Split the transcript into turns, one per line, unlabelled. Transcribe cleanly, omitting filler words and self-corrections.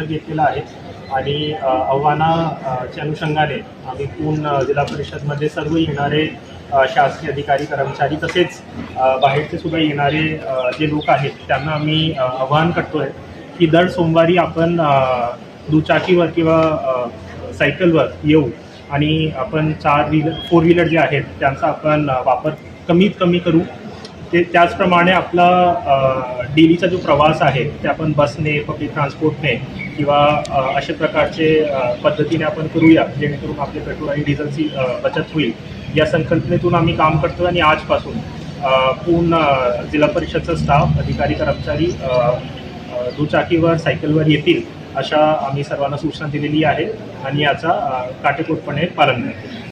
घेतलेला आहे आणि आव्हानाच्या अनुषंगाने आम्ही पूर्ण जिल्हा परिषदमध्ये सर्व येणारे शासकीय अधिकारी कर्मचारी तसेच बाहेरचे सुद्धा येणारे जे लोक आहेत त्यांना आम्ही आवाहन करतो आहे की दर सोमवारी आपण दुचाकीवर किंवा सायकलवर येऊ आणि आपण 4 व्हीलर जे आहेत त्यांचा आपण वापर कमीत कमी करू. त्याचप्रमाणे आपला डेलीचा जो प्रवास आहे ते आपण बसने, पब्लिक ट्रान्सपोर्टने किंवा अशा प्रकारचे पद्धतीने आपण करूया जेणेकरून आपले पेट्रोल आणि डिझेलची बचत होईल. या संकल्पनेतून आम्ही काम करतो आणि आजपासून पूर्ण जिल्हा परिषदचा स्टाफ, अधिकारी, कर्मचारी दुचाकीवर, सायकलवर येतील अशा आम्ही सर्वांना सूचना दिलेली आहे आणि याचा काटेकोरपणे पालन करतो.